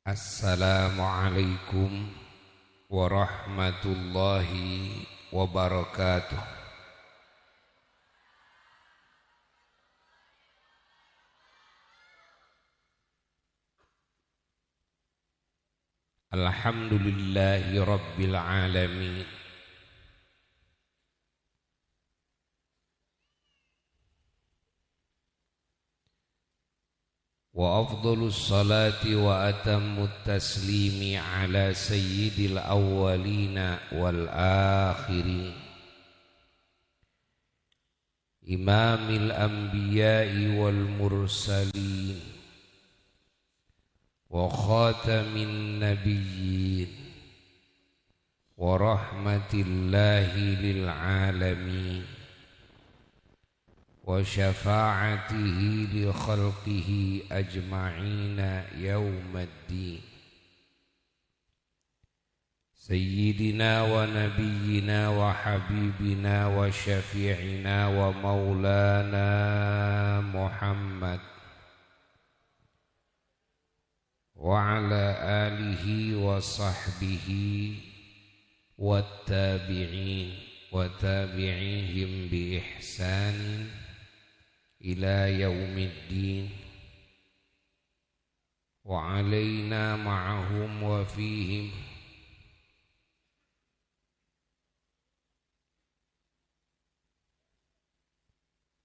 Assalamualaikum warahmatullahi wabarakatuh. Alhamdulillahi rabbil alamin. Wa afdhalus salati wa atammut taslimi ala sayyidil awwalina wal akhirin imamil anbiya'i wal mursalin wa khatamin nabiyyin wa rahmatillahi lil alamin wa syafa'atihi li khalqihi ajma'ina yawmaddin. Sayyidina wa nabiyyina wa habibina wa syafi'ina wa maulana Muhammad wa ala alihi wa sahbihi wa tabi'in wa tabi'ihim bi ihsanin ila yaumiddin wa alaina ma'ahum wa fihim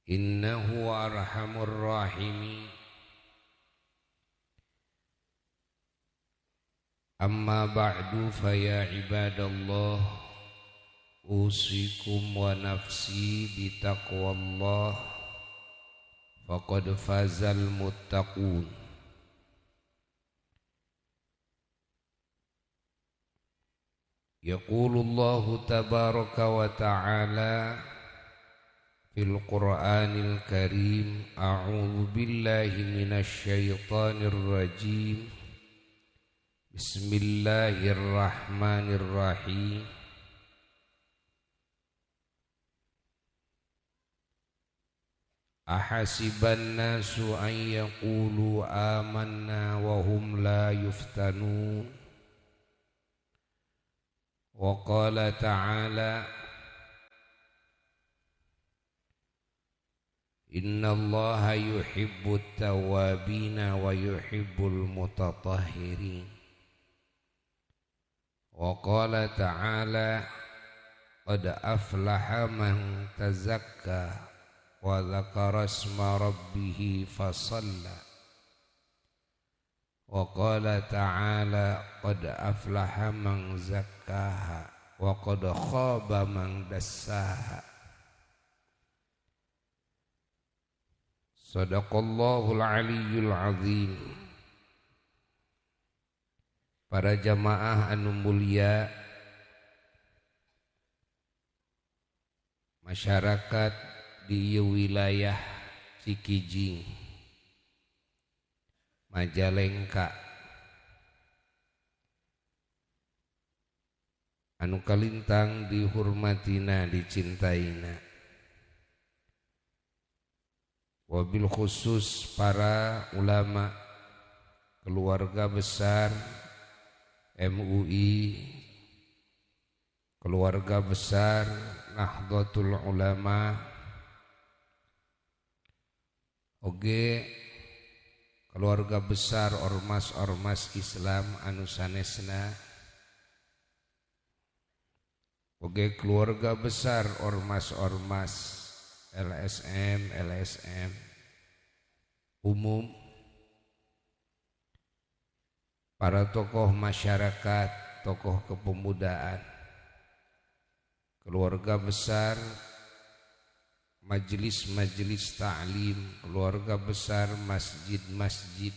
innahu arhamur rahimin. Amma ba'du fa ya ibadallah, usikum wa nafsi bitaqwallah, faqad fazal muttaqun. Yaqulullahu tabaraka wa ta'ala fil Qur'anil Karim, a'udzu billahi minasy syaithanir rajim. Bismillahirrahmanirrahim. Ahasiban nasu an yaqulu amanna wa hum la yuftanun. Wa qala ta'ala innallaha yuhibbut tawwabina wa yuhibbul mutatahhirin. Wa qala ta'ala qad aflaha man tazakka wa dzakara isma rabbih fasalla. Wa qala ta'ala qad aflaha man zakkaha wa qad khaba man dassaha. Sadaqallahul aliyyul azim. Para jamaah anu mulia, masyarakat di wilayah Cikijing, Majalengka, anu kalintang dihormatina dicintaina, wabil khusus para ulama, keluarga besar MUI, keluarga besar Nahdlatul Ulama, oge keluarga besar ormas-ormas Islam anu sanesna, oge keluarga besar ormas-ormas LSM umum, para tokoh masyarakat, tokoh kepemudaan, keluarga besar majelis-majelis ta'lim, keluarga besar masjid-masjid,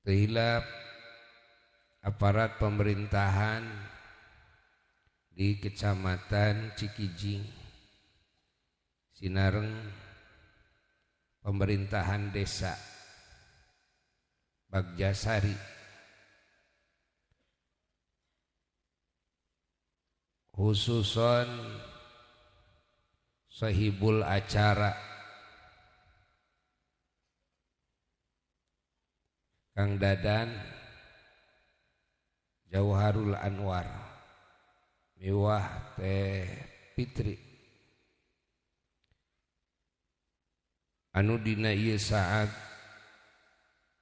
tehilap aparat pemerintahan di Kecamatan Cikijing, Sinareng, pemerintahan desa Bagjasari, khususon sahibul acara Kang Dadan Jauharul Anwar miwah Teh Fitri anu dina ieu saat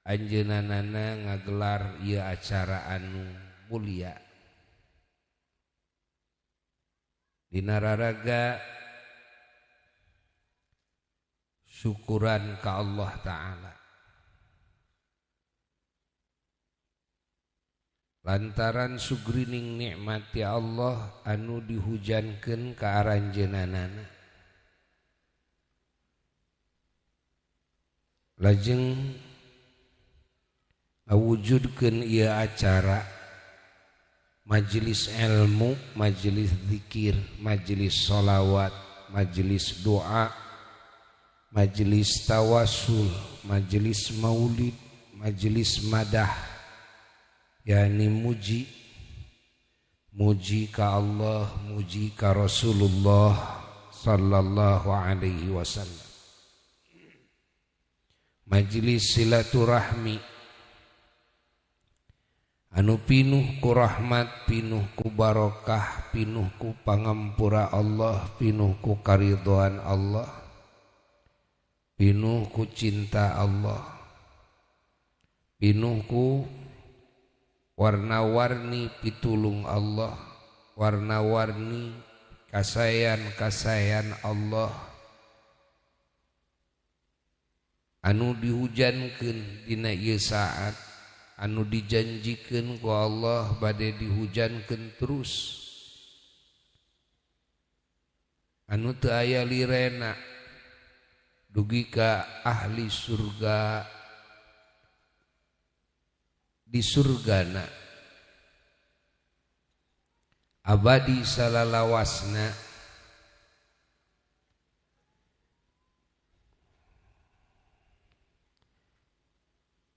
anjeunanana ngagelar ieu acara anu mulia dina raraga syukuran ka Allah Ta'ala lantaran sugrining nikmat ya Allah anu dihujankeun ka aranjeunanana lajeng ngawujudkeun ieu acara majelis ilmu, majelis zikir, majelis sholawat, majelis doa, majelis tawasul, majelis maulid, majelis madah, yakni muji ka Allah, muji ka Rasulullah sallallahu alaihi wasallam. Majelis silaturahmi anu pinuh ku rahmat, pinuh ku barokah, pinuh ku pangampura Allah, pinuh ku karidhoan Allah, pinuh ku cinta Allah, pinuh ku warna-warni pitulung Allah, warna-warni kasayan-kasayan Allah anu dihujankeun dina ieu saat anu dijanjikeun ku Allah bade dihujankeun terus anu teu aya lirena dugi ka ahli surga di surgana abadi salalawasna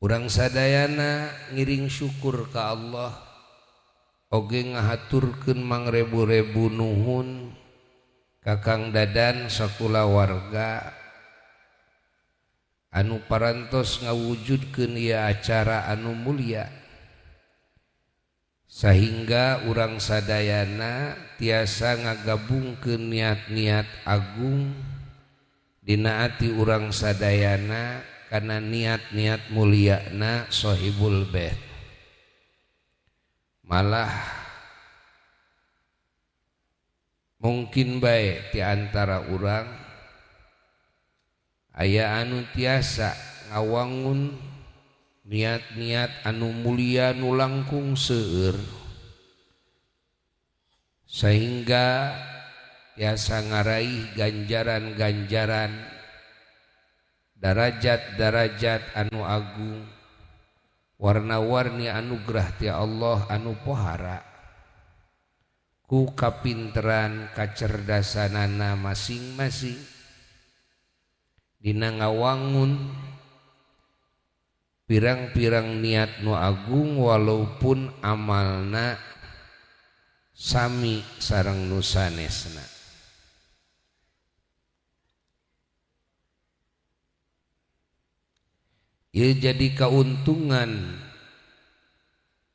urang sadayana ngiring syukur ka Allah oge ngahaturkeun mangrebu-rebu nuhun ka Kang Dadan sakulawarga anu parantos ngawujudkeun ieu acara anu mulia sahingga urang sadayana tiasa ngagabungkeun niat-niat agung dina ati urang sadayana karena niat-niat muliana sahibul bait malah mungkin bae di antara urang aya anu tiasa ngawangun niat-niat anu mulia nu langkung seueur sehingga tiasa ngaraih ganjaran-ganjaran darajat-darajat anu agung warna-warni anugerah ti Allah anu pohara ku kapinteran kacerdasanana masing-masing dina ngawangun pirang-pirang niat nu agung walaupun amalna sami sareng nu sanesna. Ieu jadi kauntungan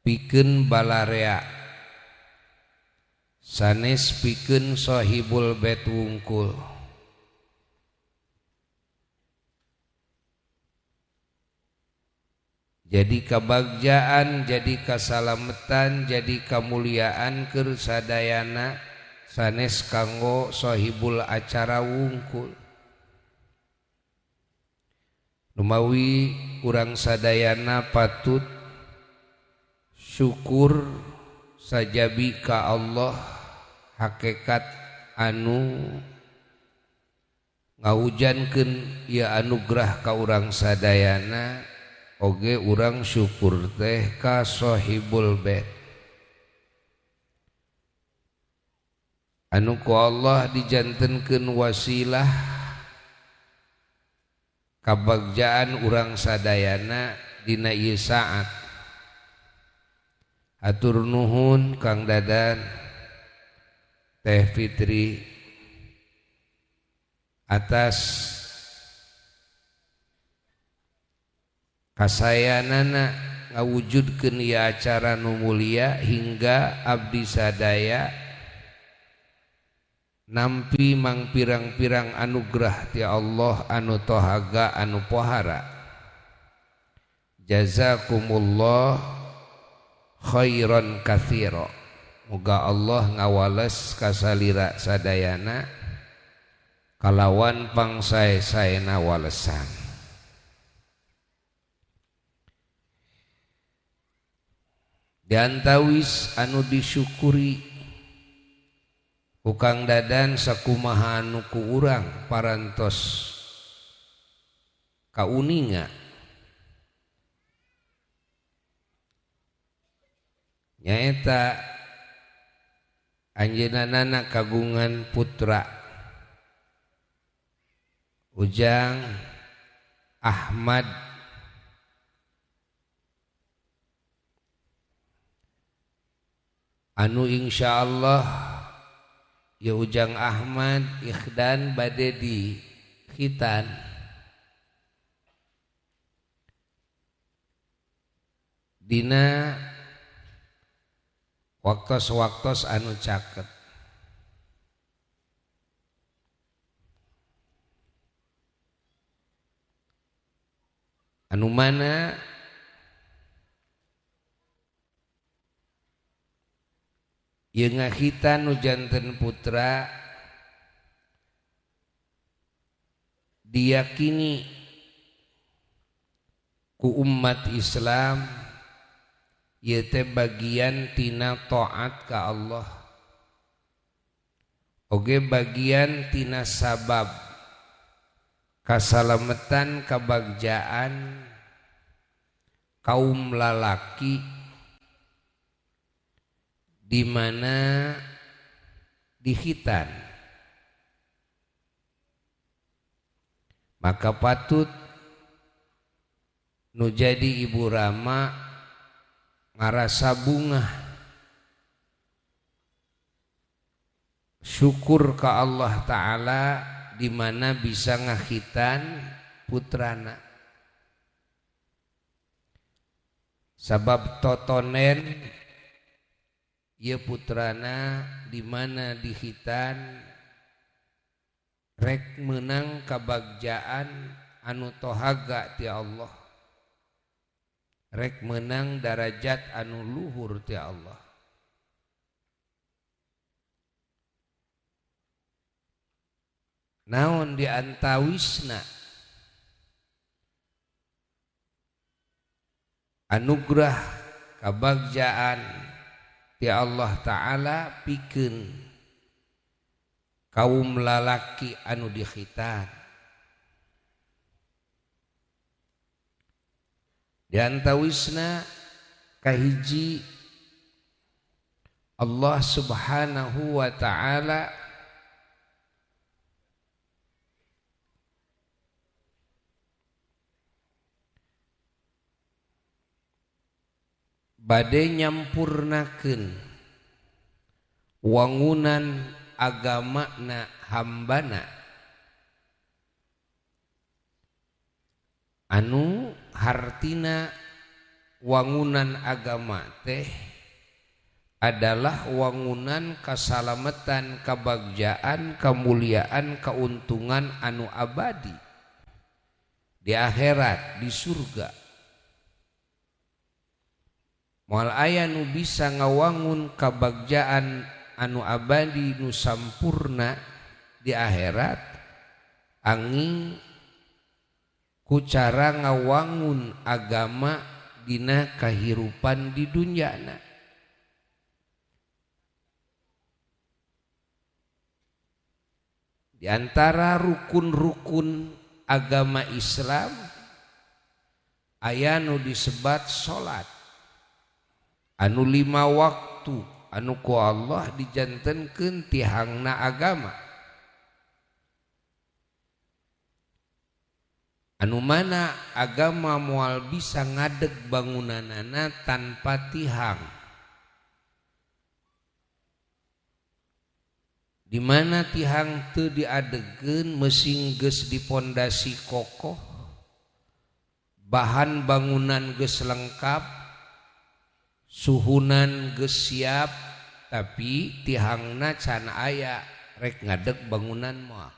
pikeun balarea sanes pikeun sahibul bait wungkul jadi kabagjaan, jadi kasalametan, jadi kamuliaan keur sadayana sanes kanggo sahibul acara wungkul lumawi urang sadayana patut syukur sajabi ka Allah hakikat anu ngaujankeun ieu anugerah ka urang sadayana oge urang syukur teh ka sahibul bait anu ku Allah dijantenkeun wasilah kabagjaan urang sadayana dina ieu saat atur nuhun Kang Dadan Teh Fitri atas kasayanana ngawujudkeun ieu acara nu mulia hingga abdi sadaya nampi mang pirang-pirang anugerah ti Allah anu tohaga anu pohara. Jazakumullah khairan katsira. Muga Allah ngawales kasalira sadayana kalawan pangsae-saena walesan. Diantawis anu disyukuri ku Kang Dadan sakumaha anu ku urang parantos kauninga nyaeta anjeunna kagungan putra Ujang Ahmad anu insyaallah ya Ujang Ahmad ikhdan bade di khitan dina waktos-waktos anu caket. Anu mana ieu ngahitan nu janten putra diyakini ku umat Islam ieu teh bagian tina taat ka Allah oge bagian tina sabab kasalametan kabagjaan kaum lalaki di mana di khitan. Maka patut nu jadi ibu Rama ngarasa bunga syukur ka Allah Ta'ala di mana bisa ngakhitan putrana. Sabab totonen ieu putrana di mana dikhitan rek menang kabagjaan anu tohaga ti Allah, rek menang darajat anu luhur ti Allah. Naon diantawisna anugerah kabagjaan ti Allah Ta'ala pikeun kaum lalaki anu dikhitan. Diantawisna kahiji Allah Subhanahu wa Ta'ala bade nyampurnakeun wangunan agamana hambana anu hartina wangunan agama teh adalah wangunan kasalamatan, kabagjaan, kemuliaan, keuntungan anu abadi di akhirat, di surga. Moal aya nu bisa ngawangun kabagjaan anu abadi nu sampurna di akhirat angin ku cara ngawangun agama dina kahirupan di dunyana. Di antara rukun-rukun agama Islam aya nu disebat salat anu 5 waktu anu ku Allah dijantenkeun tihangna agama, anu mana agama moal bisa ngadeg bangunanana tanpa tihang. di mana tihang teu diadegeun mesin geus dipondasi kokoh, bahan bangunan geus lengkap, suhunan geus siap, tapi tihangna can aya rek ngadeg bangunan moal.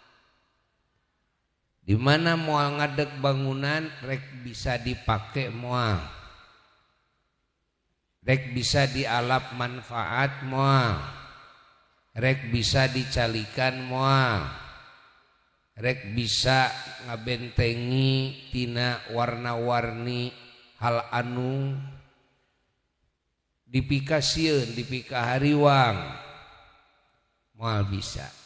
Di mana moal ngadeg bangunan rek bisa dipake moal, rek bisa dialap manfaat moal, rek bisa dicalikan moal, rek bisa ngabentengi tina warna-warni hal anu dipikasieun dipikahariwang moal bisa.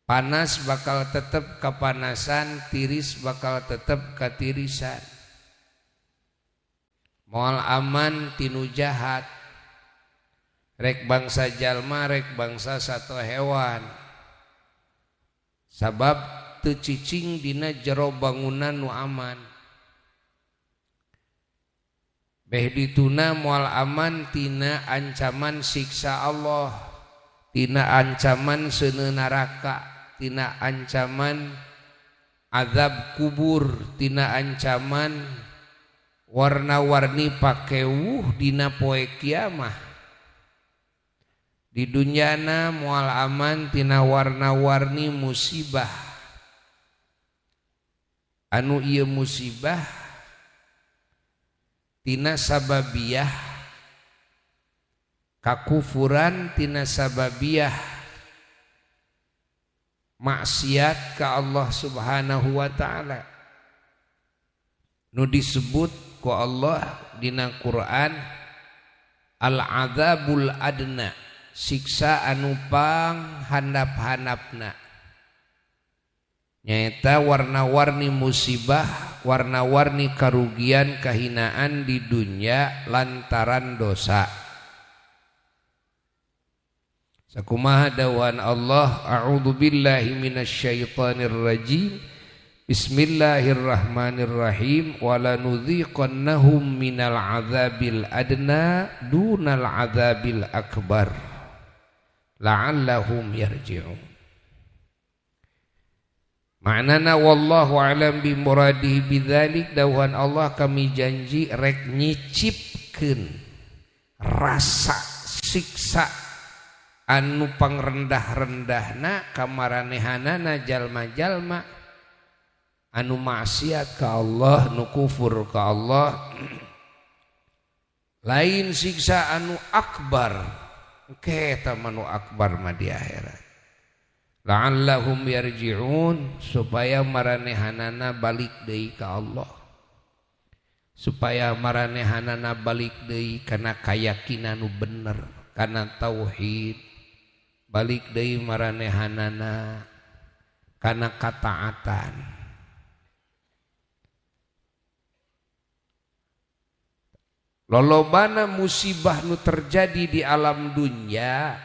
Panas bakal tetep kapanasan, tiris bakal tetep katirisan. Moal aman tinu jahat, rek bangsa jalma rek bangsa sato hewan. Sabab teu cicing dina jero bangunan nu aman. Beh dituna moal aman tina ancaman siksa Allah, tina ancaman seuneu neraka, tina ancaman azab kubur, tina ancaman warna-warni pakewuh dina poe kiamah. Di dunyana moal aman tina warna-warni musibah. Anu ieu musibah tina sababiyah kakufuran, tina sababiyah maksiat ka Allah Subhanahu wa taala. Nu disebut ku Allah dina Quran al-adzabul adna, siksa anu pang handap-handapna. Nyaeta warna-warni musibah, warna-warni karugian kahinaan di dunya lantaran dosa. Sakumaha dawan Allah, a'udzu billahi minasyaitonir rajim. Bismillahirrahmanirrahim. Wala nudhiqannahum minal adzabil adna dunal adzabil akbar la'allahum yarji'un. Ma'nana wallahu alam bi muradihi bidzalik, dawan Allah kami janji rek nyicipkeun rasa siksa anu pangrendah-rendahna kamaranehanana jalma-jalma anu maksiat ka Allah, nu kufur ka Allah. Lain siksa anu akbar, eta manu akbar mah di akhirat. La'allahum yarji'un, supaya maranehanana balik deui ka Allah, supaya maranehanana balik deui kana kayakinan nu bener, kana tauhid, balik deui maranehanana kana kataatan. Lolobana musibah nu terjadi di alam dunya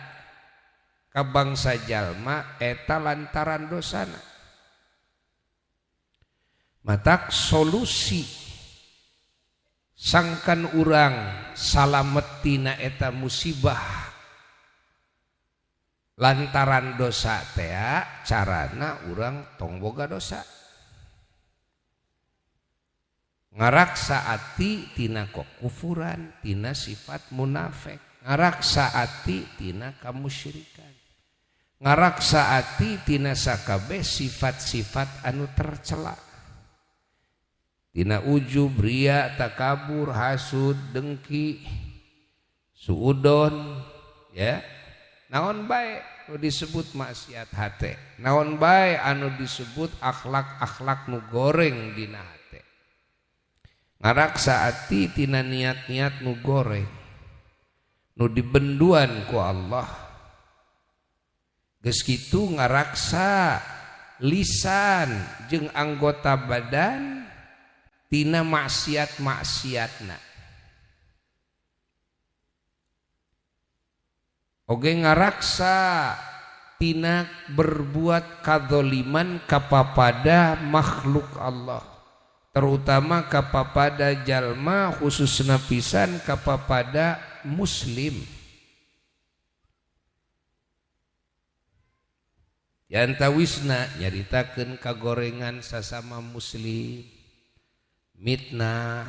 ka bangsa jalma eta lantaran dosana. Matak solusi sangkan urang salamet tina eta musibah lantaran dosa teh carana urang tong boga dosa. Ngaraksa ati tina kekufuran, tina sifat munafik, ngaraksa ati tina kamusyrikan, ngaraksa ati tina sakabeh sifat-sifat anu tercela, tina ujub, ria, takabur, hasud, dengki, suudon, ya, naon bae anu disebut maksiat hate, naon bae anu disebut akhlak-akhlak nu goreng dina hate. Ngaraksa ati tina niat-niat nu goreng, nu dibenduan ku Allah. Geus kitu ngaraksa lisan jeung anggota badan tina maksiat-maksiatna. Oge ngaraksa tina berbuat kadzaliman kapapada makhluk Allah, terutama kapapada jalma khususna pisan kapapada muslim. Yantawisna nyaritakeun kagorengan sasama muslim, mitnah,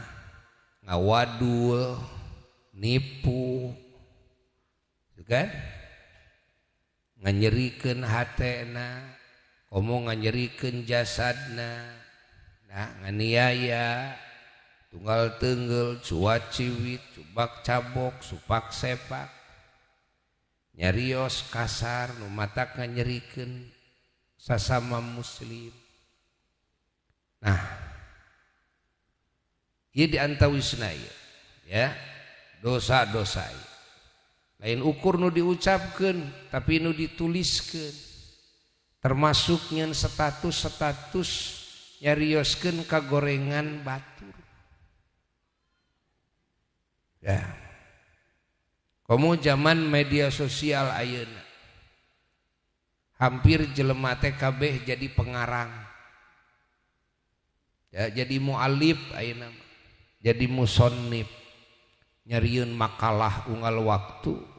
ngawadul, nipu, kan? Nganyerikeun hatena, komo nganyerikeun jasadna, nah nganiaya, tunggal teungeul, cuat ciwit, cubak cabok, supak sepak, nyarios kasar, nu matak nganyerikeun sasama muslim. Nah, ieu diantawisna ieu, ya, dosa-dosa ieu. Lain ukur nu diucapkeun tapi nu dituliskeun, termasuk nyeun status nyarioskeun kagorengan batur. Ya. Komo zaman media sosial ayeuna hampir jelema teh kabeh jadi pengarang. Ya, jadi mualif ayeuna, jadi musonnif, nyarieun makalah unggal waktu.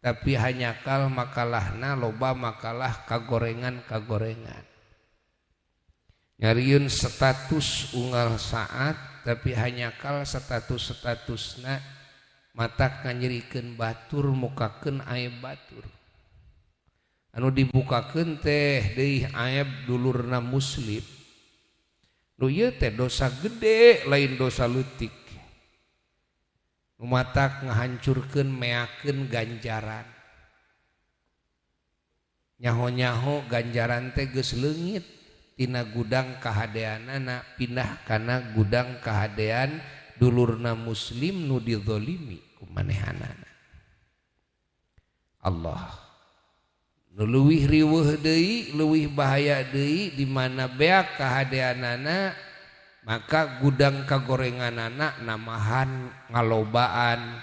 Tapi hanya kal makalahna loba makalah kagorengan-kagorengan. Nyarieun status unggal saat tapi hanya kal statusna matak nganyerikeun batur, mukakeun aib batur. Anu dibukakeun teh deui aib dulurna muslim. Nu ieu teh dosa gede lain dosa leutik. Matak ngahancurkeun meakeun ganjaran. Nyaho-nyaho ganjaran teh geus leungit tina gudang kahadeanana pindah kana gudang kahadean dulurna muslim nu dizalimi ku manehanana. Allah nu leuwih riweuh deui, leuwih bahaya deui di mana beak kahadeanana, maka gudang kagorenganana namahan ngalobaan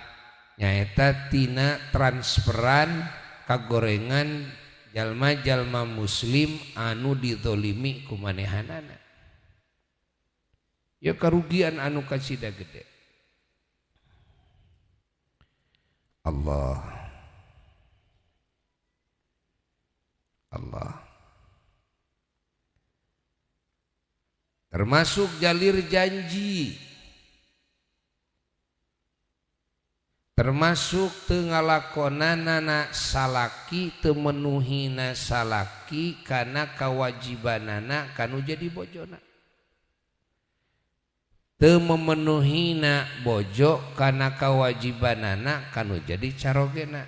nyaeta tina transferan kagorengan jalma-jalma muslim anu dizalimi ku manehanana. Ya karugian anu kacida gede. Allah termasuk jalir janji, termasuk teu ngalakonanana salaki, teu menuhina salaki kana kawajibanana kanu jadi bojona, teu memenuhina bojo kana kawajibanana kanu jadi carogena,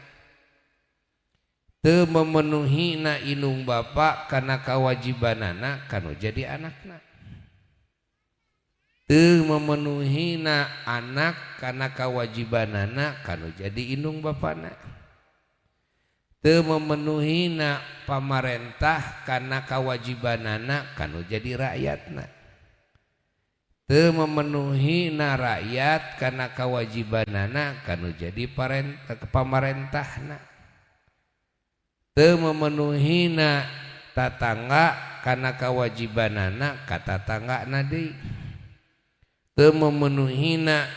teu memenuhina inung bapa kana kawajibanana kanu jadi anakna, teu memenuhina anak kana kawajibanana kanu jadi indung bapana, teu memenuhina pamarentah kana kawajibanana kanu jadi rakyatna, teu memenuhina rakyat kana kawajibanana kanu jadi pamarentahna, teu memenuhina tatangga kana kawajibanana ka tatanggana deui, teu memenuhina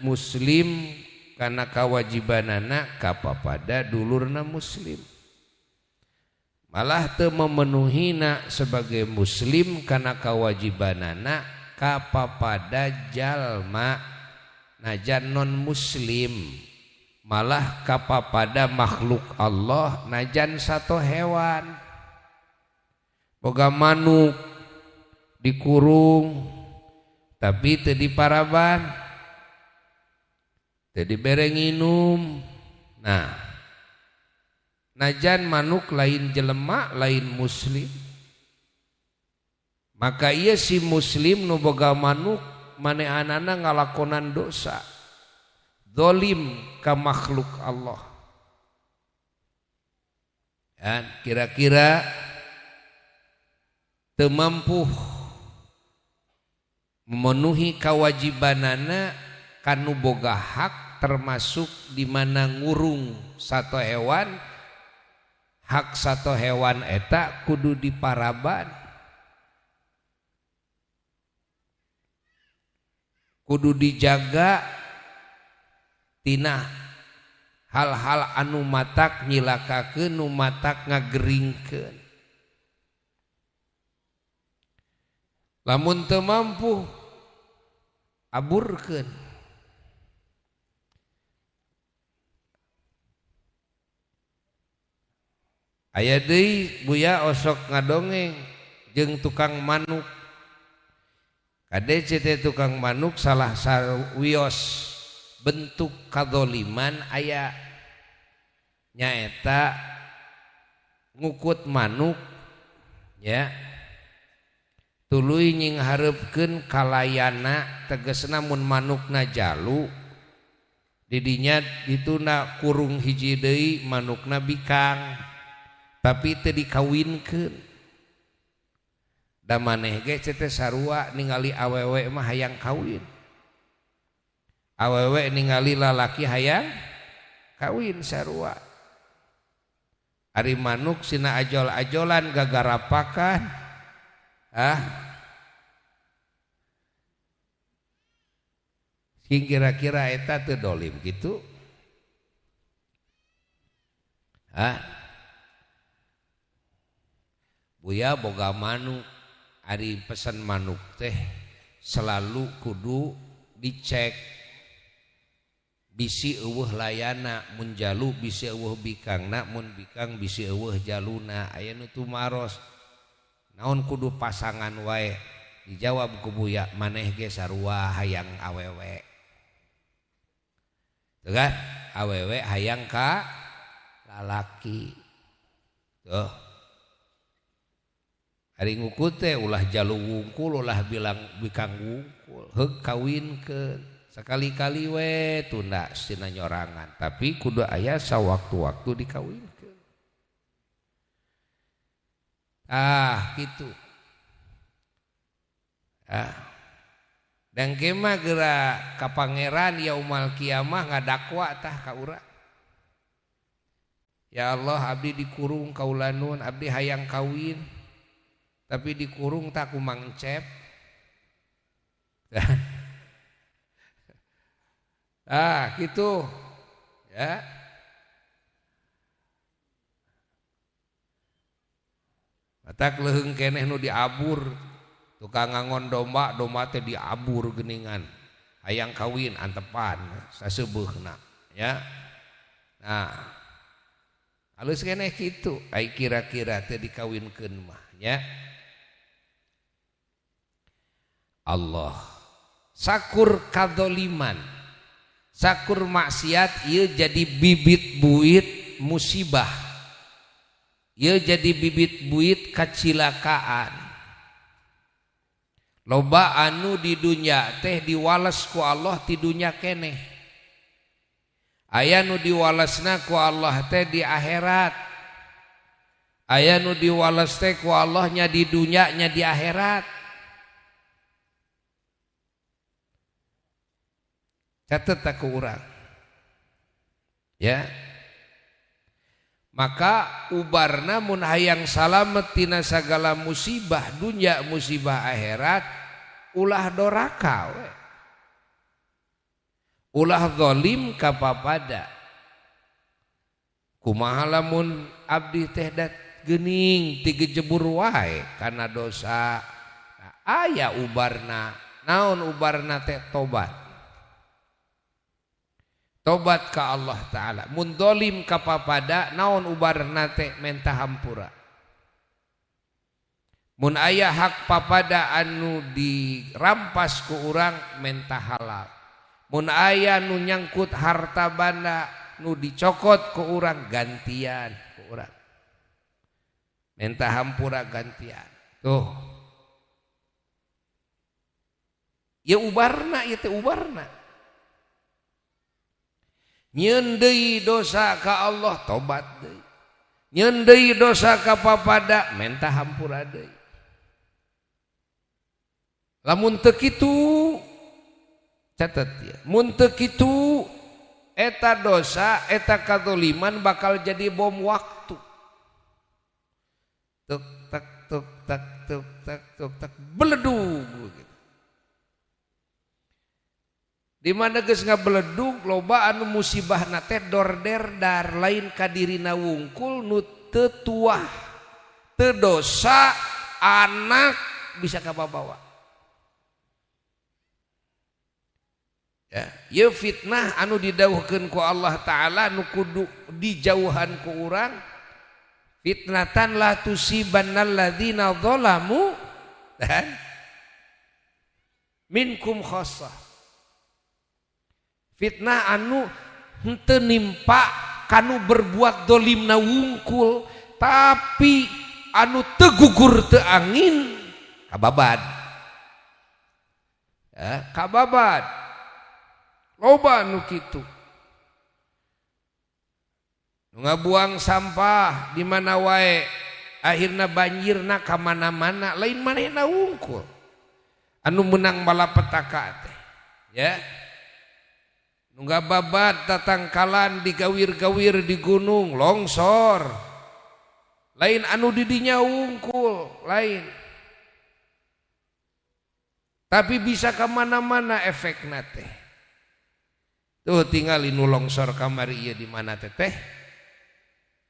muslim kana kawajibanana kapapada dulurna muslim, malah teu memenuhina sebagai muslim kana kawajibanana kapapada jalma najan non muslim, malah kapapada makhluk Allah najan sato hewan. Boga manuk dikurung tapi teu diparaban, teu dibere nginum. Nah, najan manuk lain jelema lain muslim, maka ieu si muslim nu boga manuk manehanana ngalakonan dosa, zalim ka makhluk Allah. Dan kira-kira teu mampu memenuhi kawajibanana kanu boga hak, termasuk di mana ngurung sato hewan, hak sato hewan eta kudu diparaban. kudu dijaga tina hal-hal anu matak nyilakakeun nu matak ngageringkeun. Lamun teu mampu aburkeun. Aya deui buya osok ngadongeng jeung tukang manuk. Kade teh tukang manuk salah sawios bentuk kadzaliman aya nyaeta ngukut manuk ya. Tuluy nying hareupeun kalayana tegasna mun manukna jalu didinya dituna kurung hiji deui manukna bikang tapi teu dikawinkeun. Da maneh ge teh sarua ningali awewe mah hayang kawin. Awewe ningali lalaki hayang kawin sarua. Ari manuk sina ajol-ajolan gagarapakan. Sing kira-kira eta teu dolim gitu. Buya boga manuk, ari pesan manuk teh selalu kudu dicek bisi eueuh layana, mun jalu bisi eueuh bikangna, mun bikang bisi eueuh jaluna. Aya nu tumaros naon kudu pasangan wae. Dijawab ku buya maneh ge sarua hayang awewe. Tuh kan awewe hayang ka lalaki. Tuh ari ngukut teh ulah jalu wungkul ulah bilang bikang wungkul heug kawinkeun sakali-kali we tunda sina nyorangan tapi kudu aya sawaktu-waktu dikawinkeun. Gitu. Dan kemah geura ka pangeran yaumal kiamah ngadakwa tah ka urang. Ya Allah abdi dikurung kaulanun, abdi hayang kawin tapi dikurung tak kumang cep. Gitu ya. Matak leuheung keneh nu diabur tukang ngangon domba, domba teh diabur geuningan hayang kawin antepan saseubeuna ya. Nah halus keneh kitu ai kira-kira teh dikawinkeun mah ya. Allah sakur kadzaliman sakur maksiat ieu jadi bibit buit musibah. Ieu jadi bibit buit kacilakaan. Loba anu di dunya teh diwales ku Allah ti dunya keneh. Aya nu diwalesna ku Allah teh di akhirat. Aya nu diwales teh ku Allah nya di dunya nya di akhirat. Catet aku urang. Ya. Maka ubarna mun hayang salamet tina sagala musibah dunya musibah akhirat ulah doraka we. Ulah zalim ka papada. Kumaha lamun abdi teh dat geuning ti gejebur wae kana dosa. Aya ubarna. Naon ubarna teh tobat. Tobat ka Allah Ta'ala. Mun dolim ka papada naon ubarna teh menta hampura. Mun aya hak papada anu dirampas ku urang menta halal. Mun aya nu nyangkut harta banda nu dicokot ku urang gantian ku urang. Menta hampura gantian. Tuh. Ya ubarna ieu teh ubarna. Nyeun deui dosa ka Allah tobat deui. Nyeun deui dosa ka papada menta hampura deui. Lamun teu kitu catet ya. Mun teu kitu eta dosa eta kadzaliman bakal jadi bom waktu. Tuk tak tuk tak tuk tak tuk tak beledug gitu. Di mana geus ngabeledug loba anu musibahna teh dorderdar lain ka dirina wungkul nu teu tuah teu dosa anak bisa kababawa. Ya, ieu fitnah anu didawuhkeun ku Allah taala nu kudu dijauhan ku urang. Fitnatan la tusibannal ladzina dzalamu dan minkum khassah. Fitnah anu henteu nimpa kanu berbuat dolimna wungkul tapi anu teu gugur teu angin kababad. Ya, kababad. Loba anu kitu. Nu ngabuang sampah di mana wae akhirna banjirna ka mana-mana lain manehna wungkul. Anu menang malapetaka teh. Ya. Nu ngababat tatangkalan digawir-gawir di gunung longsor. Lain anu didinya wungkul, lain. Tapi bisa ke mana-mana efekna teh. Tuh tinggal nu longsor kamari ieu di mana teh?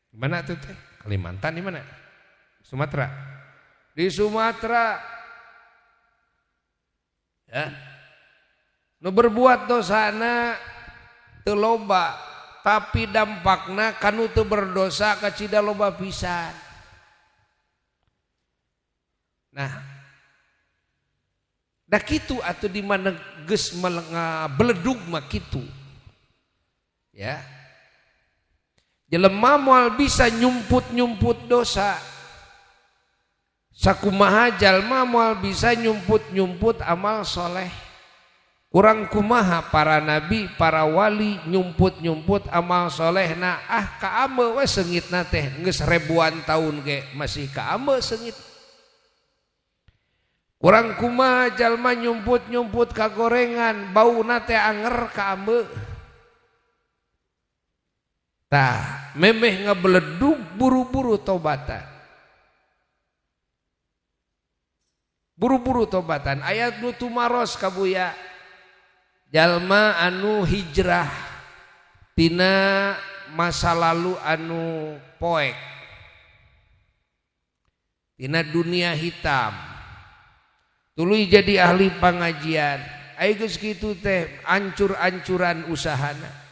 Di mana tuh teh? Kalimantan di mana? Sumatera. Di Sumatera. Ya. Nu berbuat dosana teu loba, tapi dampakna kanu teu berdosa kacida loba pisan. Nah, da kitu atuh di mana geus beledug mah kitu. Ya. Jelema moal bisa nyumput-nyumput dosa. Sakumaha jalma moal bisa nyumput-nyumput amal soleh. Kurang kumaha para nabi, para wali nyumput-nyumput amal solehna. Ka ameu we seungitna teh geus ribuan tahun ge masih ka ameu seungit. Kurang kumaha jalma nyumput-nyumput ka gorengan, bauna teh anger ka ameu. Tah, memeh ngabeledug buru-buru tobatan. Buru-buru tobatan. Ayat nu tumaros kabuya. Jalma anu hijrah tina masa lalu anu poek. Tina dunia hitam. Tuluy jadi ahli pangajian. Aya geus kitu teh ancur-ancuran usahana.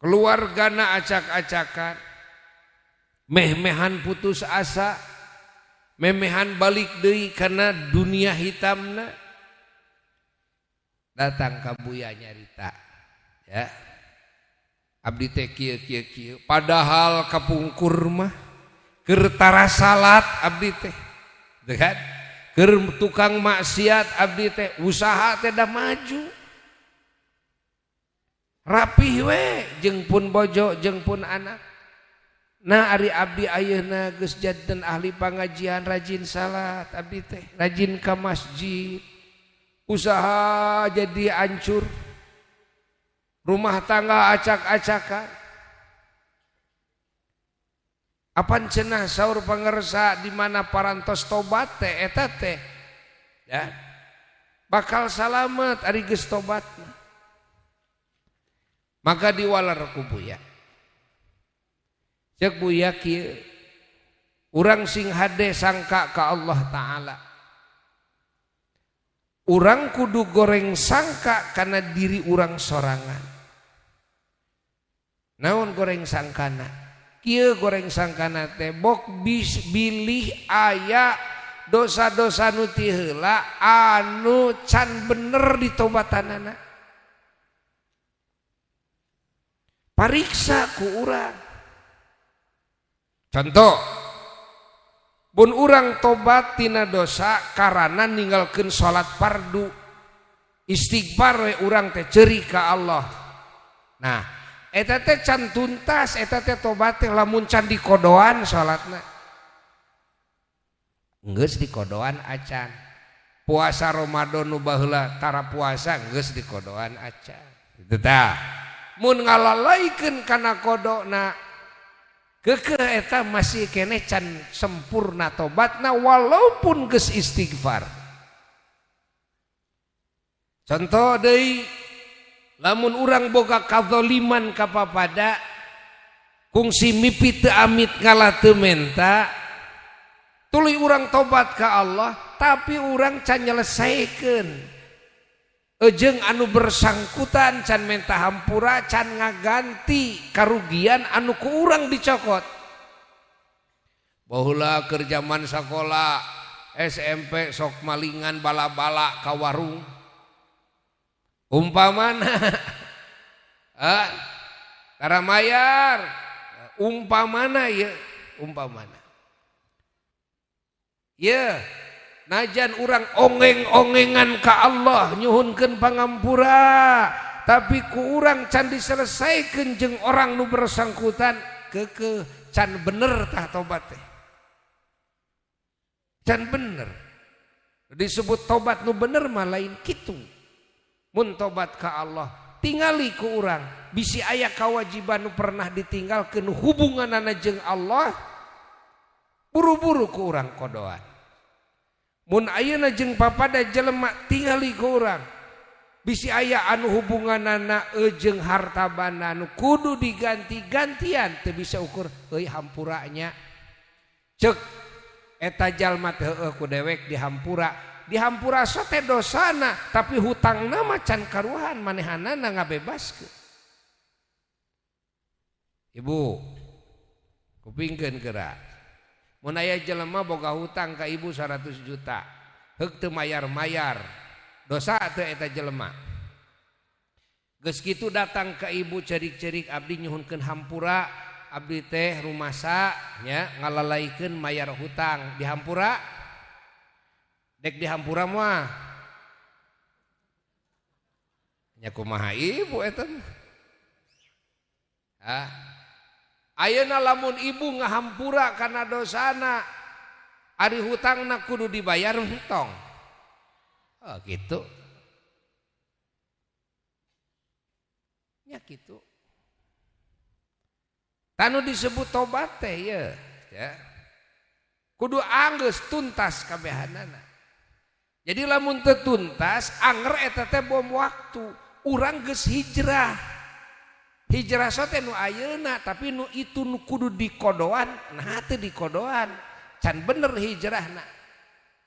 Keluargana acak-acakan, meh-mehan putus asa, memehan balik deui karena dunia hitamna. Datang ka buya nyarita, ya. Abdi teh kieu. Padahal kapungkur mah keur tara salat abdi teh. Kan? Keur tukang maksiat abdi teh, usaha teh da maju. Rapih we jeung pun bojo jeung pun anak. Nah ari abdi ayeuna geus jaden ahli pangajian rajin salat abdi teh, rajin ka masjid. Usaha jadi hancur. Rumah tangga acak-acakan. Apan cenah saur pangersa di mana parantos tobat teh eta teh. Ya. Bakal salamet ari geus tobatna. Maka diwalar ku buya. Cek buya kieu. Urang sing hade sangka ka Allah taala. Urang kudu goreng sangka kana diri urang sorangan. Naon goreng sangkana? Kieu goreng sangkana teh bok bilih aya dosa-dosa nu ti heula anu can bener ditobatanana. Pariksa ku urang. Contoh, bun urang tobat tina dosa karena ninggalkeun salat fardu, istighfar we urang teh ceuri ka Allah. Nah, eta teh can tuntas, eta teh tobat teh lamun can dikodoan salatna. Geus dikodoan acan. Puasa Ramadan nu baheula tara puasa geus dikodoan acan. Itu tah. Mun ngalalaikeun kana kodona keukeuh eta masih kene can sempurna tobatna walaupun geus istighfar. Contoh deui lamun urang boga kadzaliman ka papada kungsi mimpi teu amit ngalah teu menta tuluy urang tobat ka Allah tapi urang can nyelesaikeun ejeng anu bersangkutan can menta hampura can ngaganti karugian anu ku urang dicokot. Baheula keur zaman sakola SMP sok malingan bala-bala ka warung umpamana tara mayar umpamana ya umpamana ya najan urang ongeng-ongengan ka Allah nyuhunkeun pangampura tapi ku urang can diselesaikeun jeung orang nu bersangkutan kekeh can bener tah tobat teh can bener disebut tobat nu bener mah lain kitu. Mun tobat ka Allah tingali ku urang bisi aya kewajiban nu pernah ditinggalkeun hubunganana jeung Allah buru-buru ku urang kodoan. Mun ayeuna jeung papada jelema tingali ku urang bisi aya anu hubunganana jeung harta banda nu kudu diganti-gantian teu bisa ukur euy hampuranya ceuk eta jalma teh heueuh ku dewek dihampura sote dosana tapi hutangna mah can karuhan manehanana ngabebaskeun. Ibu kupingkeun geura mun aya jelema boga hutang ka ibu 100 juta heuk teu mayar-mayar dosa teu eta jelema geus kitu datang ka ibu cerik-cerik abdi nyuhunkeun hampura abdi teh rumasa nya ngalalaikeun mayar hutang dihampura dek dihampura mah nya kumaha ibu eta ayeuna lamun ibu ngahampura kana dosana ari hutangna kudu dibayar hentong gitu nya kitu tanu disebut tobat teh ya kudu anggeus tuntas kabehanana. Jadi lamun teu tuntas anger eta teh bom waktu urang geus hijrah sote nu ayeuna tapi nu itu nu kudu dikodoan nah teu dikodoan can bener hijrahna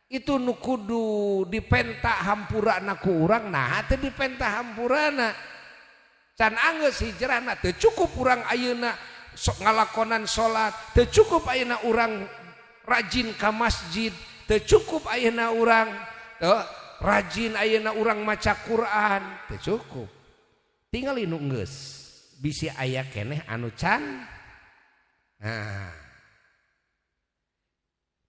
itu nu kudu dipenta hampurana ku urang nah teu dipenta hampurana can anggeus hijrahna teu cukup urang ayeuna ngalakonan salat teu cukup ayeuna urang rajin ka masjid teu cukup ayeuna urang rajin ayeuna urang maca Quran teu cukup tinggal nu geus bisi aya keneh anu can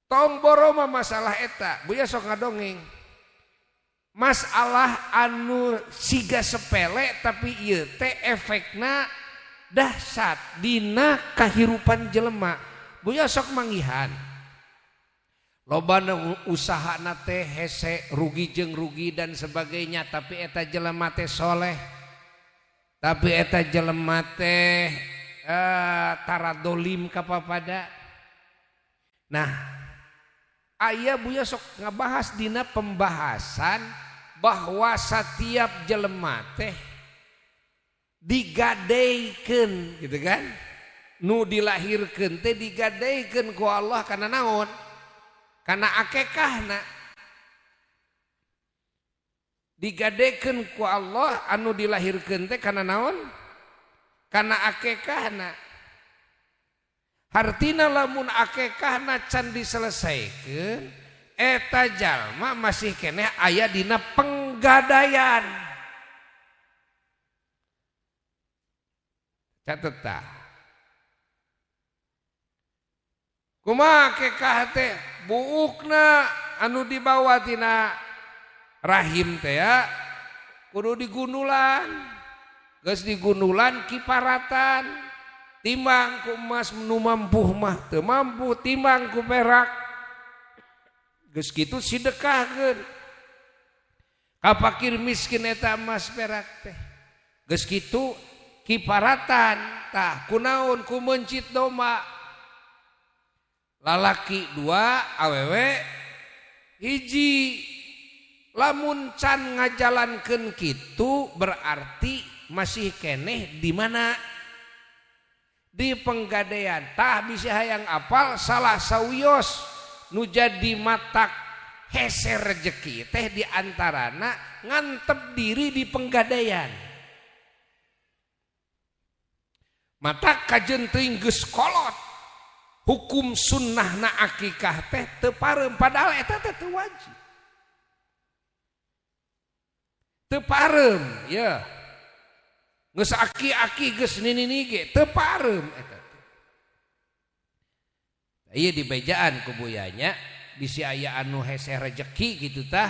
tong boro mah masalah eta buya sok ngadongeng masalah anu siga sepele tapi ieu teh efekna dahsyat dina kahirupan jelema buya sok manggihan lobana usahana teh hese rugi jeung rugi dan sebagainya tapi eta jelema teh soleh tapi eta jelema teh tara dolim ka papada nah aya buya sok ngabahas dina pembahasan bahwa setiap jelema teh digadeikeun gitu kan nu dilahirkeun teh digadeikeun ku Allah kana naon kana akekahna digadeikeun ku Allah anu dilahirkeun teh kana naon kana akekahna hartina lamun akekahna can diselesaikeun eta jalma masih keneh aya dina penggadaian. Catet kumaha kekah teh buukna anu dibawa tina rahim teh ya kudu digunulan geus digunulan kiparatan timbang ku emas nu mampu mah teu mampu timbang ku perak geus kitu sidekahkeun ka fakir miskin eta emas perak teh geus kitu kiparatan tah kunaon ku mencit doma lalaki 2 awewe 1 lamun can ngajalankeun kitu berarti masih keneh di mana di penggadaian. Tah bisa hayang apal salah sawios nu jadi matak hese rezeki teh diantarana ngantep diri di penggadaian. Matak kajen teuing geus kolot hukum sunnahna akikah teh teu pareum padahal eta teh teu wajib. Teu pareum ya. Geus aki-aki geus nini ge teu pareum eta teh. Ieu di bejaan ku buyanya bisi aya anu hese rezeki kitu tah.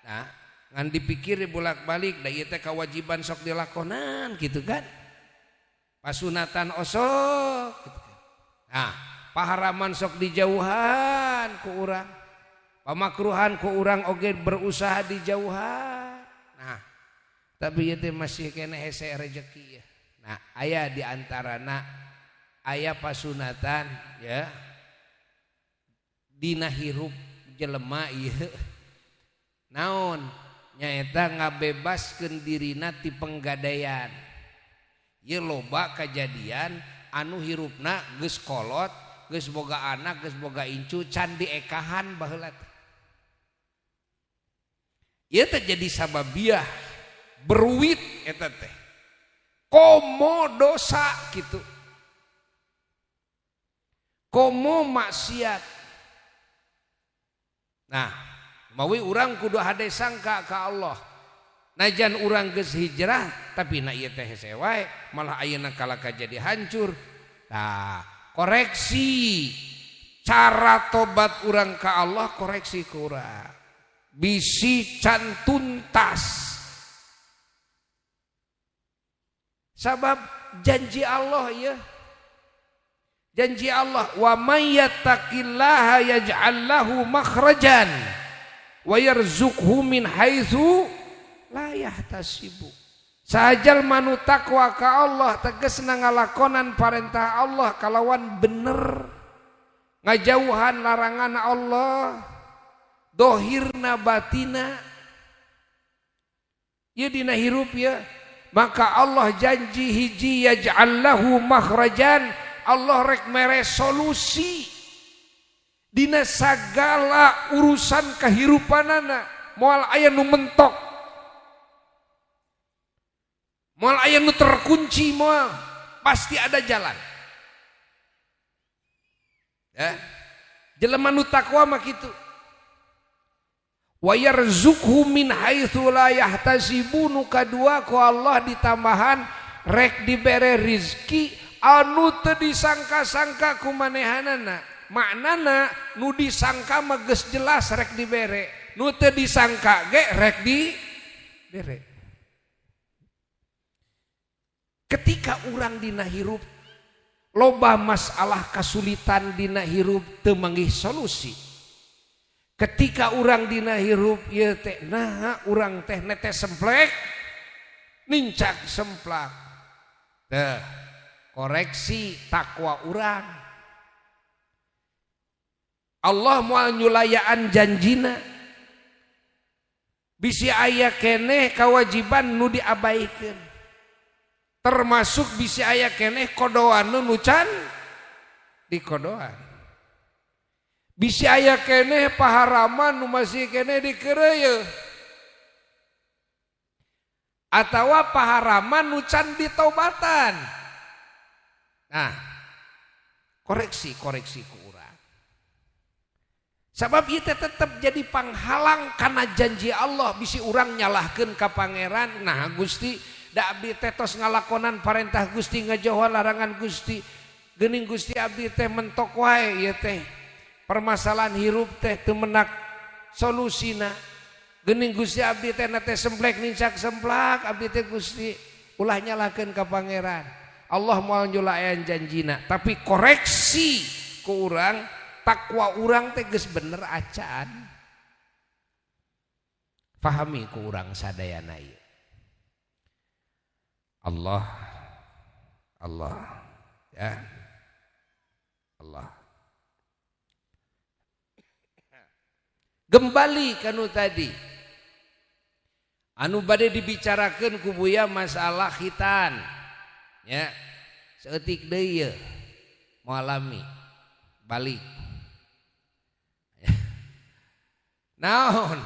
Nah, ngan dipikir bolak-balik da ieu teh kewajiban sok dilakonan gitu kan. Pasunatan osok gitu kan. Nah, paharaman sok dijauhan ku urang. Pamakruhan ku urang oge berusaha dijauhan. Nah, tapi ieu teh masih kena hese rezeki ya. Nah, aya di antarana aya pasunatan ya. Dina hirup jelema ieu. Naon? Nyaeta ngabebaskeun dirina ti penggadaian. Ieu loba kajadian anu hirupna geus kolot, geus boga anak, geus boga incu can diekahan baheula teh. Ieu teh jadi sababiah beruit eta teh. Komo dosa kitu. Komo maksiat. Nah, mawi urang kudu hade sangka ka Allah. Najan urang geus hijrah tapi na ieu teh hese wae malah ayeuna kalaka jadi hancur. Nah, koreksi cara tobat urang ka Allah, koreksi ku urang. Bisi can tuntas. Sabab janji Allah ya. Janji Allah, wa may yattaqillaha yaj'al lahu makhrajan wa yarzuqhu min haitsu la yahtasibu. Sajal manu takwa ka Allah tegasna ngalakonan parentah Allah kalawan bener, ngajauhan larangan Allah, dohirna batina. Ieu dina hirup ya, maka Allah janji hiji yaj'al lahu makhrajan, Allah rek mere solusi dina sagala urusan kahirupanana. Moal aya nu mentok, moal aya nu terkunci, moal pasti ada jalan. Ya, jelema nu takwa mah kitu. Wa yarzuqhu min haitsu la yahtasibu, nu kadua ku Allah ditambahan rek dibere rizki anu teu disangka-sangka ku manehanana. Maknana nu disangka mah geus jelas rek dibere, nu teu disangka ge rek dibere. Ketika urang dina hirup loba masalah kasulitan dina hirup teu manggih solusi. Ketika urang dina hirup ieu teh naha urang teh netes semplek nincak semplak. Teh koreksi takwa urang. Allah moal nyulayaan janjina. Bisi aya keneh kewajiban nu diabaikeun. Termasuk bisi aya keneh kodoan nu can dikodoan. Bisi aya keneh paharaman nu masih keneh dikeureuy. Atawa paharaman nu can ditobatan. Nah, koreksi ku urang. Sabab ieu teh tetep jadi panghalang kana janji Allah. Bisi urang nyalahkeun ka pangeran, nah Gusti da abdi teh tos ngalakonan parentah Gusti, ngajauhan larangan Gusti. Geuning Gusti abdi teh mentok wae ieu teh permasalahan hirup teh teu menak solusina. Geuning Gusti abdi teh nate semplek nincak semplak, abdi teh Gusti ulah nyalahkeun ka pangeran. Allah moal nyulayan janjina, tapi koreksi ku urang, takwa urang teh geus bener acan. Pahami ku urang sadayana ieu. Allah ya. Allah. Kembali kanu tadi, anu bade dibicarakeun ku Buya masalah khitan ya seeutik deui moal lami balik naon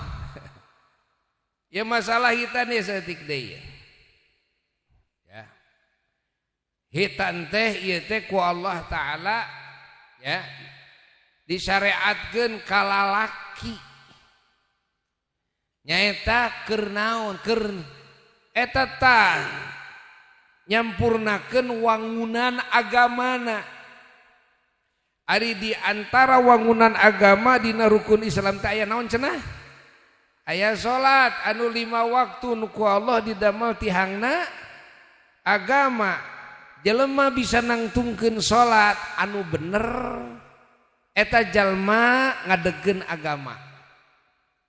ya masalah hitan ya seeutik deui ya hitan teh ieu teh ku Allah taala ya disyariatkeun ka lalaki nyaeta keur naon keur eta tah nyampurnakeun wangunan agamana. Ari di antara wangunan agama dina rukun Islam teh aya naon cenah? Aya salat anu 5 waktu nu ku Allah didamel tihangna agama. Jelema bisa nangtungkeun salat anu bener eta jalma ngadegkeun agama.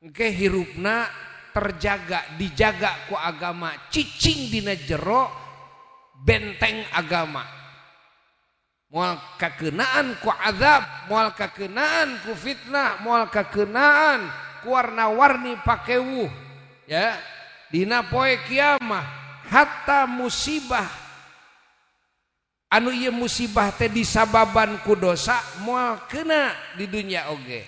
Engke hirupna terjaga, dijaga ku agama, cicing dina jero benteng agama. Moal kakeunaan ku azab, moal kakeunaan ku fitnah, moal kakeunaan ku warna-warni pakewuh ya dina poe kiamah hatta musibah anu ieu musibah teh disababan ku dosa moal keuna di dunya oge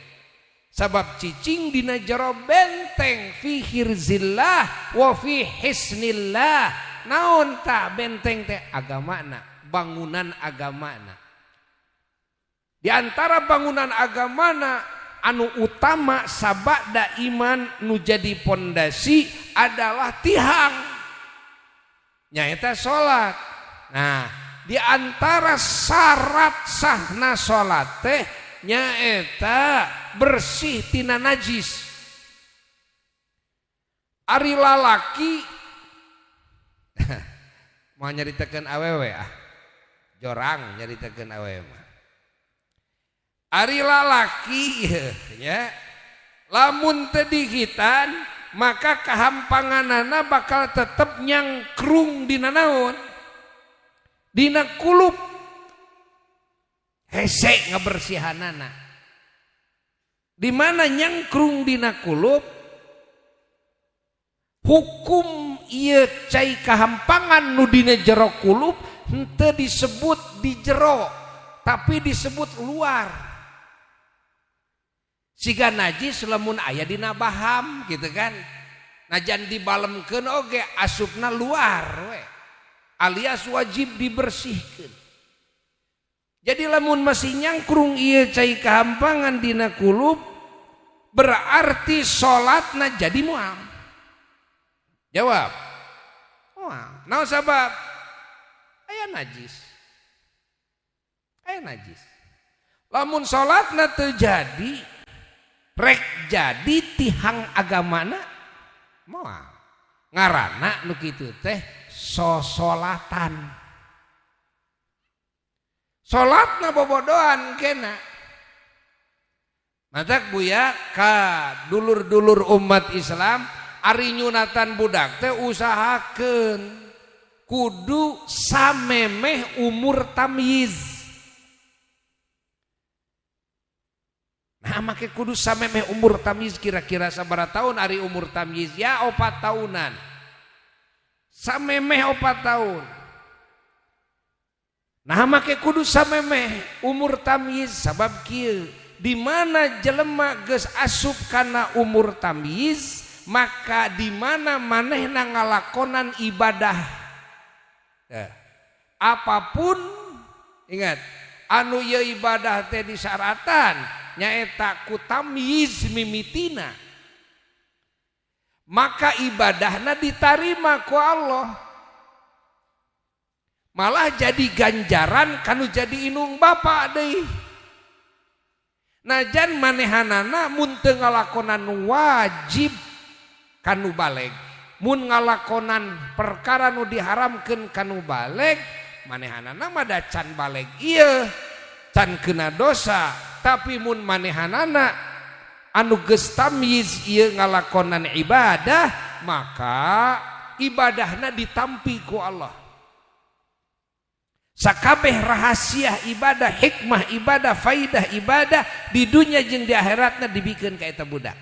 sabab cicing dina jero benteng fi hirzillah wa fi hisnillah. Naon tah benteng teh agamana, bangunan agamana. Di antara bangunan agamana anu utama sabada iman nu jadi pondasi adalah tihang nyaeta salat. Nah, di antara syarat sahna salat teh nyaeta bersih tina najis. Ari lalaki mau nyaritakeun awewe jorang nyaritakeun awewe mah. Ari lalaki ya lamun teu dihitan maka kahampanganana bakal tetep nyangkrung dina naon? Dina kulup. Hese ngabersihanana. Di mana nyangkrung dina kulup? Hukum ieu cai kahampangan nu dina jero kulup henteu disebut di jero tapi disebut luar. Siga najis lamun aya dina baham gitu kan. Najan dibalemkeun oge asupna luar we. Alias wajib dibersihkeun. Jadi lamun masih nyangkrung ieu cai kahampangan dina kulup berarti salatna jadi muam. Jawab. Wah, naon sabab? Aya najis. Aya najis. Lamun salatna teu jadi, rek jadi tihang agamana moal. Ngaranna nu kitu teh sosolatan. Salatna bobodohan kena. Matak Buya ka dulur-dulur umat Islam ari nyunatan budak teh usahakeun kudu samemeh umur tamyiz. Nah make kudu samemeh umur tamyiz kira-kira sabaraha tahun ari umur tamyiz ya 4 tahunan. Samemeh 4 tahun. Nah make kudu samemeh umur tamyiz sabab kieu di mana jelema geus asup kana umur tamyiz maka di mana manehna ngalakonan ibadah ya. Apapun ingat anu ieu ibadah teh disyaratan nyaeta ku tamyiz mimitina maka ibadahna ditarima ku Allah malah jadi ganjaran kanu jadi inung bapa deui. Najan manehanana mun teu ngalakonan wajib kanu baleg mun ngalakonan perkara nu diharamkeun kanu baleg manehanana mah da can baleg ieu can kena dosa tapi mun manehanana anu geus tamyiz ieu ngalakonan ibadah maka ibadahna ditampi ku Allah. Sakabeh rahasia ibadah, hikmah ibadah, faidah ibadah di dunia jeung di akhiratna dibikeun ka eta budak.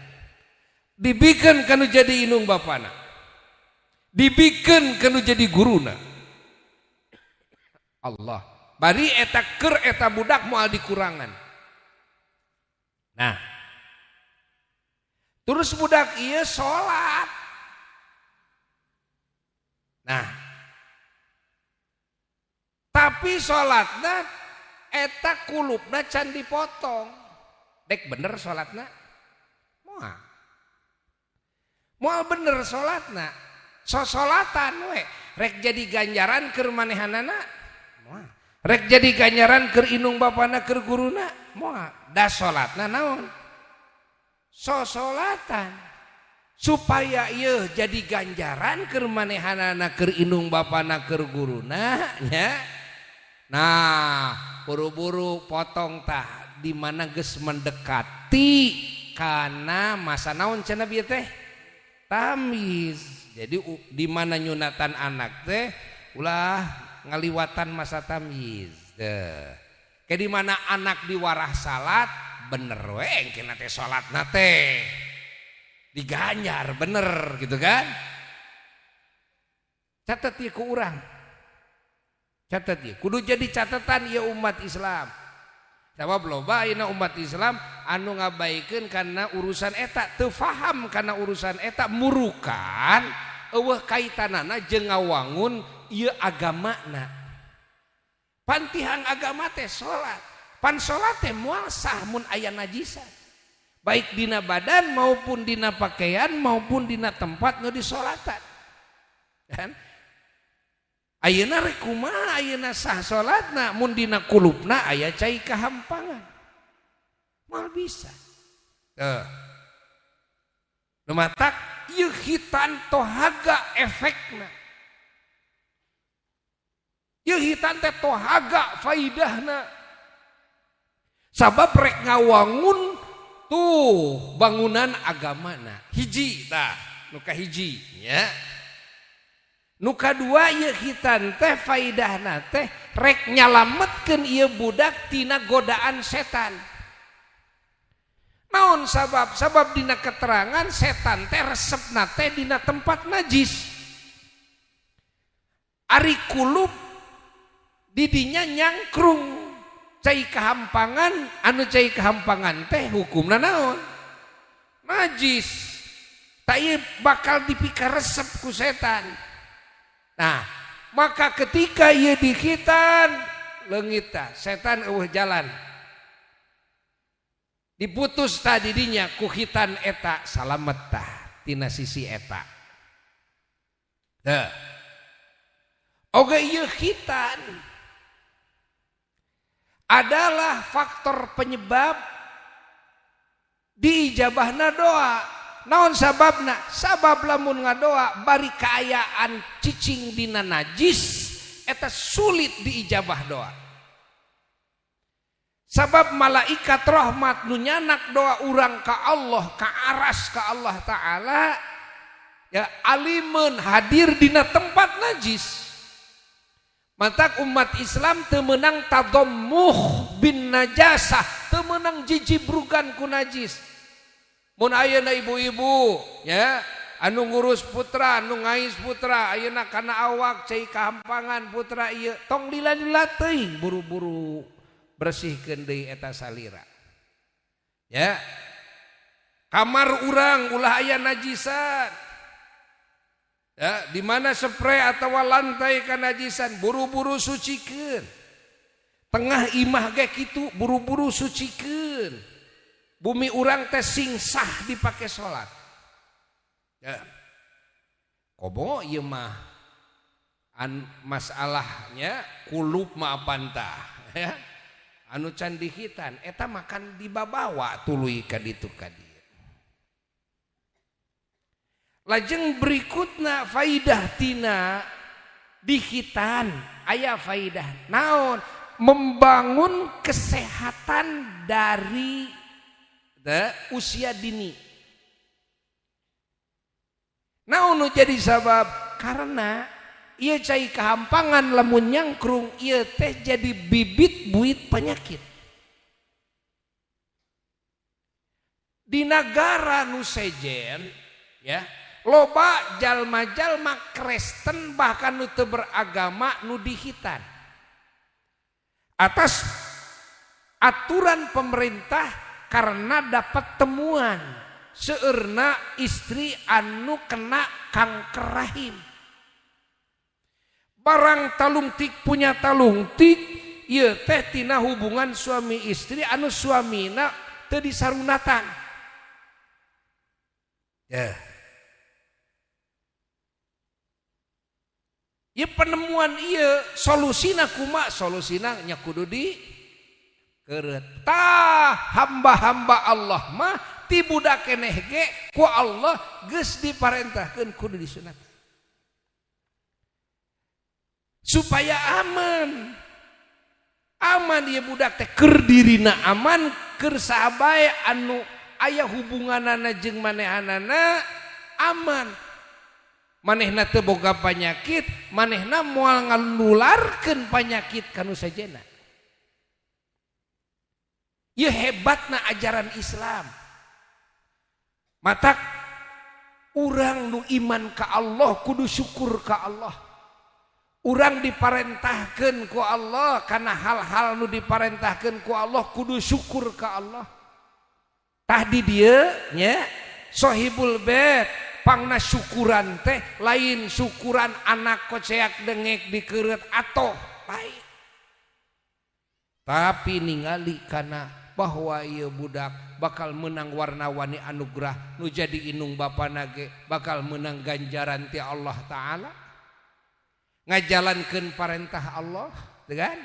Dibikeun kanu jadi inung bapana. dibikin kanu jadi guruna. Allah bari eta keur eta budak moal dikurangan. Nah terus budak ieu salat. Nah tapi salatna eta kulupna can dipotong. Dek bener salatna? Moal bener salatna. Sosolatan we rek jadi ganjaran keur manehanana. Moal. Rek jadi ganjaran keur inung bapana keur guruna. Moal. Da salatna naon? Sosolatan. Supaya ieu jadi ganjaran keur manehanana keur inung bapana keur guruna nya. Nah, buru-buru potong tah di mana geus mendekati kana masa naon cenah bieu teh? Tamis. Jadi di mana nyunatan anak teh ulah ngaliwatan masa tamis. Kayak di mana anak diwarah salat bener we engke teh salatna teh diganjar bener gitu kan? Catat ieu ku urang. Catat ieu kudu jadi catatan ya umat Islam. Sabab loba ayeuna umat Islam anu ngabaikeun kana urusan eta teu faham kana urusan eta murukan eueuh kaitanana jeung ngawangun ieu agamana. Pantihang agama teh salat. Pan salat teh moal sah mun aya najisan. Baik dina badan maupun dina pakaian maupun dina tempat nu disolatan. Kan? Ayeuna rek kumaha ayeuna sah salatna mun dina kulupna aya cai kahampangan. Moal bisa. Nu matak ieu hitan tohaga efekna. Ieu hitan teh tohaga faidahna. Sabab rek ngawangun tuh bangunan agamana. Hiji tah, nu kahiji nya. Nu kadua ieu hitan teh faidahna teh rek nyalametkeun ieu budak tina godaan setan. Naon sabab? Sabab dina keterangan setan teh resepna teh dina tempat najis. Ari kulup didinya nyangkrung cai kahampangan, anu cai kahampangan teh hukumna naon? Najis. Tak ieu bakal dipikar resep ku setan. Nah, maka ketika ia dihitan leungit tah setan eueuh jalan. Diputus tah didinya ku hitan eta salamet tah tina sisi eta. Teu. Oge ieu hitan adalah faktor penyebab diijabahna doa. Naon sababna? Sabab lamun ngadoa bari kaayaan cicing dina najis eta sulit diijabah doa. Sabab malaikat rahmat nu nyanak doa urang ka Allah, ka aras ka Allah taala ya alimun hadir dina tempat najis. Matak umat Islam teu meunang tadammuh bin najasah, teu meunang jijibrugan ku najis. Mun ayeuna ibu-ibu ya anu ngurus putra anu ngais putra ayeuna kana awak cai kahampangan putra ieu tong lila-lila teuing buru-buru bersihkeun deui eta salira. Ya. Kamar urang ulah aya najisan. Ya, di mana spray atawa lantai kanajisan buru-buru sucikeun. Tengah imah ge kitu buru-buru sucikeun. Bumi urang teh sing sah dipake salat. Ya. Komo ieu mah masalahnya kulup mah pantah ya. Anu can dihitan eta makan dibabawa tuluy ka ditu ka dieu. Lajeng berikutna faidah tina dihitan aya faidah naon? Membangun kesehatan dari usia dini. Naon nu jadi sabab? Karena ieu cai kahampangan lamun nyangkrung ieu teh jadi bibit buit penyakit. Di negara nu sejen ya, loba jalma-jalma Kristen bahkan nu teu beragama nu dihitan atas aturan pemerintah karena dapat temuan seueurna istri anu kena kanker rahim. Barang talungtik punya talungtik ieu teh tina hubungan suami istri anu suamina teu disarunatan. Ya. Ieu penemuan ieu solusina kumaha? Solusina nya kudu di keureut. Tah hamba-hamba Allah mah ti budak keneh ge ku Allah geus diparentahkeun kudu disunat. Supaya aman. Aman ieu budak teh keur dirina aman, keur sabae anu aya hubunganana jeung manehanana aman. Manehna teu boga panyakit, manehna moal nganularkeun panyakit kanu sajena. Ieu hebatna ajaran Islam. Matak urang nu iman ka Allah kudu syukur ka Allah. Urang diparentahkeun ku Allah kana hal-hal nu diparentahkeun ku Allah kudu syukur ka Allah. Tah di dieu nya Sohibul Bait pangna syukuran teh lain syukuran anak koceak dengek dikeureut atoh lain. Tapi ningali kana bahwa ieu budak bakal menang warna-warni anugerah nu jadi inung bapana ge bakal menang ganjaran ti Allah taala. Ngajalankeun parentah Allah, kan?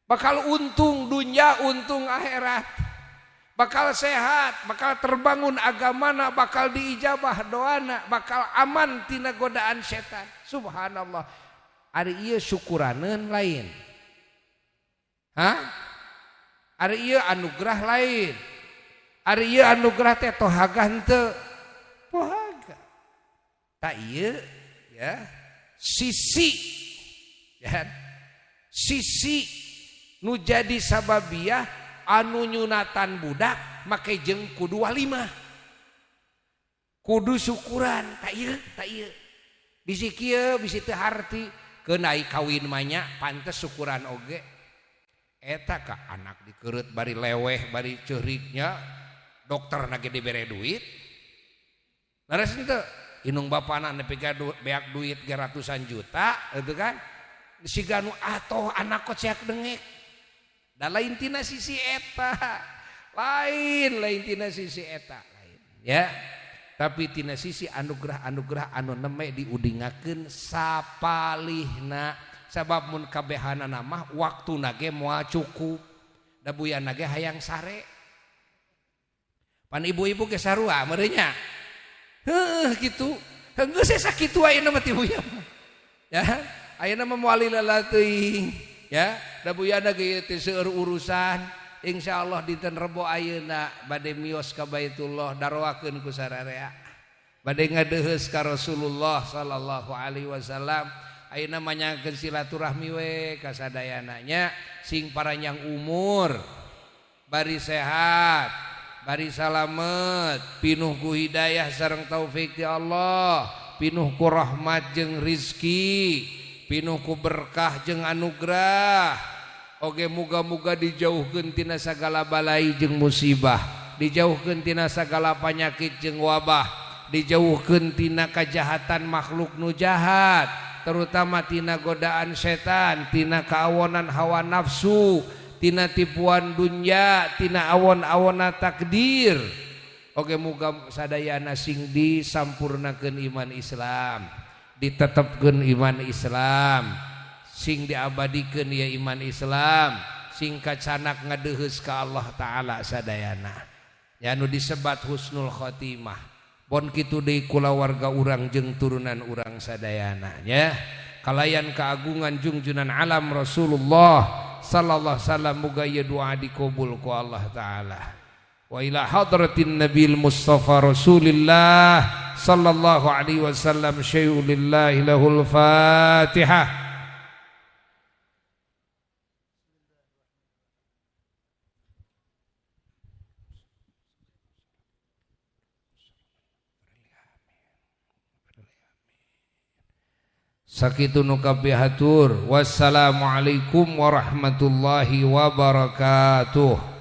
Bakal untung dunya, untung akhirat. Bakal sehat, bakal terbangun agamana, bakal diijabah doana, bakal aman tina godaan setan. Subhanallah. Ari ieu syukuraneun lain. Hah? Ari ieu anugerah lain. Ari ieu anugerah teh tohaga henteu. Tohaga. Ta ieu ya sisi ya sisi nu jadi sababiah anu nyunatan budak make jeung kudu walimah kudu syukuran tak ieu bisi kieu bisi teu harti keunai kawin manya pantes syukuran oge eta ka anak dikeureut bari leweh bari ceurignya dokter nage dibere duit laras henteu inung bapana nepi ka beak duit ratusan juta itu kan siga nu atoh anak koceak dengek da lain tina sisi eta lain tina sisi eta lain ya tapi tina sisi anugerah anu neme diudingakeun sapalihna sabab mun kabehanana mah waktuna ge moal cukup da buyana ge hayang sare pan ibu-ibu ge sarua meureun nya gitu geus sakitu ayeuna mah ti buyam ya ayeuna mah moal lila teuing ya da buyana ge teh seueur urusan insyaallah dinten Rebo ayeuna bade mios ka Baitullah daroakeun ku sararea bade ngadeheus ka Rasulullah sallallahu alaihi wasallam ayeuna mah nyangeun silaturahmi we ka sadayana nya sing paranjang umur bari sehat bari salamet pinuh ku hidayah sareng taufik ti Allah pinuh ku rahmat jeung rizki pinuh ku berkah jeung anugerah oge muga-muga dijauhkeun tina sagala balai jeung musibah dijauhkeun tina sagala panyakit jeung wabah dijauhkeun tina kajahatan makhluk nu jahat terutama tina godaan setan tina kaawonan hawa nafsu tina tipuan dunya tina awon-awonna takdir oge muga sadayana sing disampurnakeun iman Islam ditetepkeun iman Islam sing diabadikeun ya iman Islam sing kacanak ngadeheus ka Allah taala sadayana ya nu disebat husnul khotimah bon kitu deui kulawarga urang jeung turunan urang sadayana nya kalayan keagungan junjunan alam Rasulullah sallallahu alaihi wasallam muga ieu doa dikabul ku Allah taala wa ila hadratin nabil mustafa rasulillah sallallahu alaihi wasallam syai'un lillahi lahul fatihah. Sakitu nu kabeh hatur. Wassalamualaikum warahmatullahi wabarakatuh.